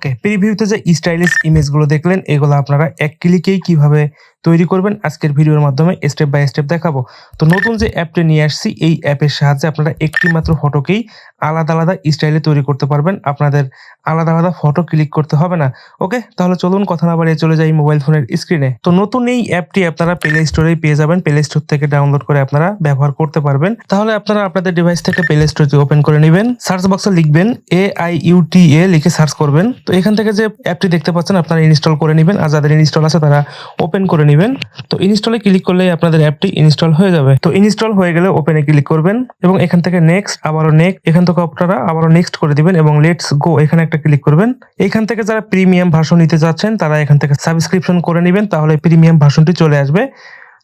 ওকে, প্রিভিউতে যে স্টাইলিশ ইমেজগুলো দেখলেন এগুলো আপনারা এক ক্লিকেই কিভাবে তৈরি করবেন আজকের ভিডিওর মাধ্যমে স্টেপ বাই স্টেপ দেখাবো। তো নতুন যে অ্যাপটি নিয়ে আসছি এই অ্যাপের সাহায্যে আপনারা একটি মাত্র ফটোকেই আলাদা আলাদা স্টাইলে তৈরি করতে পারবেন। আপনাদের আলাদা আলাদা ফটো ক্লিক করতে হবে না। ওকে, তাহলে চলুন কথা না বাড়িয়ে চলে যাই মোবাইল ফোনের স্ক্রিনে। তো নতুন এই অ্যাপটি আপনারা প্লে স্টোরেই পেয়ে যাবেন। প্লে স্টোর থেকে ডাউনলোড করে আপনারা ব্যবহার করতে পারবেন। তাহলে আপনারা আপনাদের ডিভাইস থেকে প্লে স্টোরটি ওপেন করে নেবেন। সার্চ বক্সে লিখবেন AIUTA লিখে সার্চ করবেন। তো এখান থেকে যে অ্যাপটি দেখতে পাচ্ছেন আপনারা ইনস্টল করে নেবেন, আর যাদের ইনস্টল আছে তারা ওপেন করে নেবেন। তো ইনস্টলে ক্লিক করলেই আপনাদের অ্যাপটি ইনস্টল হয়ে যাবে। তো ইনস্টল হয়ে গেলে ওপেনে ক্লিক করবেন এবং এখান থেকে নেক্সট, আবারও নেক্সট, এখান থেকে আপনারা আবারও নেক্সট করে দিবেন এবং লেটস গো এখানে একটা ক্লিক করবেন। এখান থেকে যারা প্রিমিয়াম ভার্সন নিতে যাচ্ছেন তারা এখান থেকে সাবস্ক্রিপশন করে নেবেন, তাহলে প্রিমিয়াম ভার্সনটি চলে আসবে।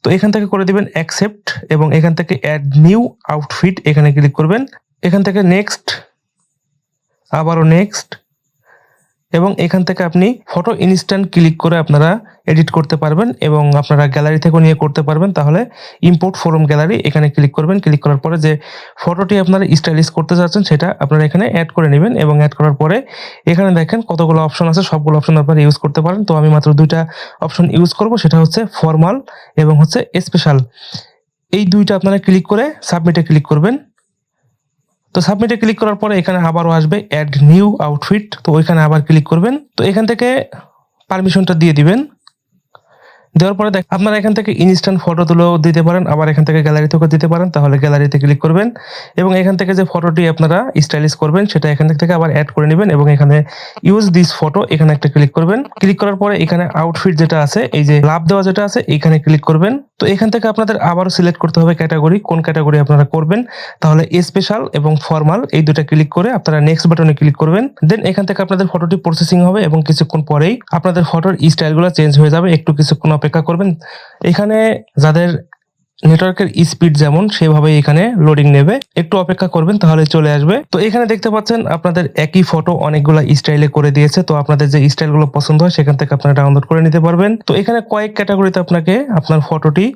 তো এখান থেকে করে দিবেন অ্যাকসেপ্ট এবং এখান থেকে অ্যাড নিউ আউটফিট এখানে ক্লিক করবেন। এখান থেকে নেক্সট, আবারও নেক্সট এবং এখান থেকে আপনি ফটো ইনস্ট্যান্ট ক্লিক করে আপনারা এডিট করতে পারবেন এবং আপনারা গ্যালারি থেকেও নিয়ে করতে পারবেন। তাহলে ইম্পোর্ট ফ্রম গ্যালারি এখানে ক্লিক করবেন। ক্লিক করার পরে যে ফটোটি আপনারা স্টাইলিশ করতে যাচ্ছেন সেটা আপনারা এখানে অ্যাড করে নেবেন এবং অ্যাড করার পরে এখানে দেখেন কতগুলো অপশন আছে, সবগুলো অপশন আপনারা ইউজ করতে পারেন। তো আমি মাত্র দুইটা অপশন ইউজ করব, সেটা হচ্ছে ফর্মাল এবং হচ্ছে স্পেশাল। এই দুইটা আপনারা ক্লিক করে সাবমিটে ক্লিক করবেন। তো সাবমিটে ক্লিক করার পরে এখানে আবারও আসবে অ্যাড নিউ আউটফিট, তো ওইখানে আবার ক্লিক করবেন। তো এখান থেকে পারমিশনটা দিয়ে দিবেন। দেওয়ার পরে আপনারা এখান থেকে ইনস্ট্যান্ট ফটো তুলেও দিতে পারেন, আবার এখান থেকে গ্যালারি থেকেও দিতে পারেন। তাহলে গ্যালারিতে ক্লিক করবেন এবং এখান থেকে যে ফটোটি আপনারা স্টাইলিশ করবেন সেটা এখান থেকে আবার অ্যাড করে নেবেন এবং এখানে ইউজ দিস ফটো এখানে একটা ক্লিক করবেন। ক্লিক করার পরে এখানে আউটফিট যেটা আছে, এই যে লাভ দেওয়া যেটা আছে এখানে ক্লিক করবেন। তো এখান থেকে আপনাদের আবারও সিলেক্ট করতে হবে ক্যাটাগরি, কোন ক্যাটাগরি আপনারা করবেন। তাহলে স্পেশাল এবং ফর্মাল এই দুটো ক্লিক করে আপনারা নেক্সট বাটনে ক্লিক করবেন। দেন এখান থেকে আপনাদের ফটোটি প্রসেসিং হবে এবং কিছুক্ষণ পরেই আপনাদের ফটোর স্টাইলগুলো চেঞ্জ হয়ে যাবে। একটু কিছুক্ষণ অপেক্ষা করবেন। এখানে যাদের নেটওয়ার্কের স্পিড যেমন সেভাবে এখানে লোডিং নেবে, একটু অপেক্ষা করবেন তাহলে চলে আসবে। তো এখানে দেখতে পাচ্ছেন আপনাদের একই ফটো অনেকগুলো স্টাইলে করে দিয়েছে। তো আপনাদের যে স্টাইলগুলো পছন্দ হয় সেখান থেকে আপনারা ডাউনলোড করে নিতে পারবেন। তো এখানে কয়েক ক্যাটাগরিতে আপনাকে আপনার ফটোটি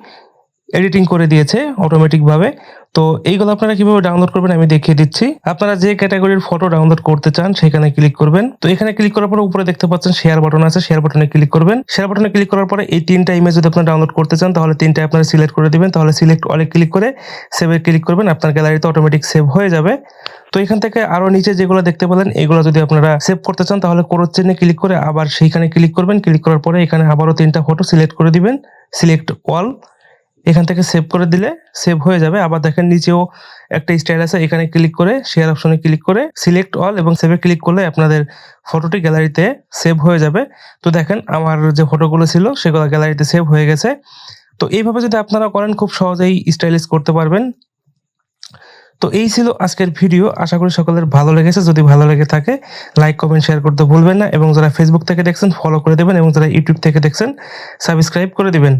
এডিটিং করে দিয়েছে অটোমেটিক ভাবে। তো এইগুলো আপনারা কিভাবে ডাউনলোড করবেন আমি দেখিয়ে দিচ্ছি। আপনারা যে ক্যাটাগরির ফটো ডাউনলোড করতে চান সেখানে ক্লিক করবেন। তো এখানে ক্লিক করার পরে উপরে দেখতে পাচ্ছেন শেয়ার বাটন আছে, শেয়ার বাটনে ক্লিক করবেন। শেয়ার বাটনে ক্লিক করার পরে এই তিনটা ইমেজ যদি আপনারা ডাউনলোড করতে চান তাহলে তিনটা আপনারা সিলেক্ট করে দিবেন। তাহলে সিলেক্ট অলে ক্লিক করে সেভে ক্লিক করবেন, আপনার গ্যালারিতে অটোমেটিক সেভ হয়ে যাবে। তো এখান থেকে আরো নিচে যেগুলো দেখতে পেলেন এগুলো যদি আপনারা সেভ করতে চান তাহলে ক্রস চিহ্নে ক্লিক করে আবার সেইখানে ক্লিক করবেন। ক্লিক করার পরে এখানে আবারও তিনটা ফটো সিলেক্ট করে দিবেন, সিলেক্ট অল এখান থেকে সেভ করে দিলে সেভ হয়ে যাবে। আবার দেখেন নিচেও একটা স্টাইল আছে, এখানে ক্লিক করে শেয়ার অপশনে ক্লিক করে সিলেক্ট অল এবং সেভে ক্লিক করলে আপনাদের ফটোটি গ্যালারিতে সেভ হয়ে যাবে। তো দেখেন আমার যে ফটোগুলো ছিল সেগুলো গ্যালারিতে সেভ হয়ে গেছে। তো এইভাবে যদি আপনারা করেন খুব সহজেই স্টাইলিশ করতে পারবেন। তো এই ছিল আজকের ভিডিও, আশা করি সকলের ভালো লেগেছে। যদি ভালো লেগে থাকে লাইক কমেন্ট শেয়ার করতে ভুলবেন না এবং যারা ফেসবুক থেকে দেখছেন ফলো করে দেবেন এবং যারা ইউটিউব থেকে দেখছেন সাবস্ক্রাইব করে দিবেন।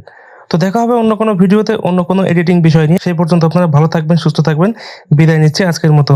তো দেখা হবে অন্য কোনো ভিডিওতে অন্য কোনো এডিটিং বিষয় নিয়ে। সেই পর্যন্ত আপনারা ভালো থাকবেন, সুস্থ থাকবেন। বিদায় নিচ্ছি আজকের মতো।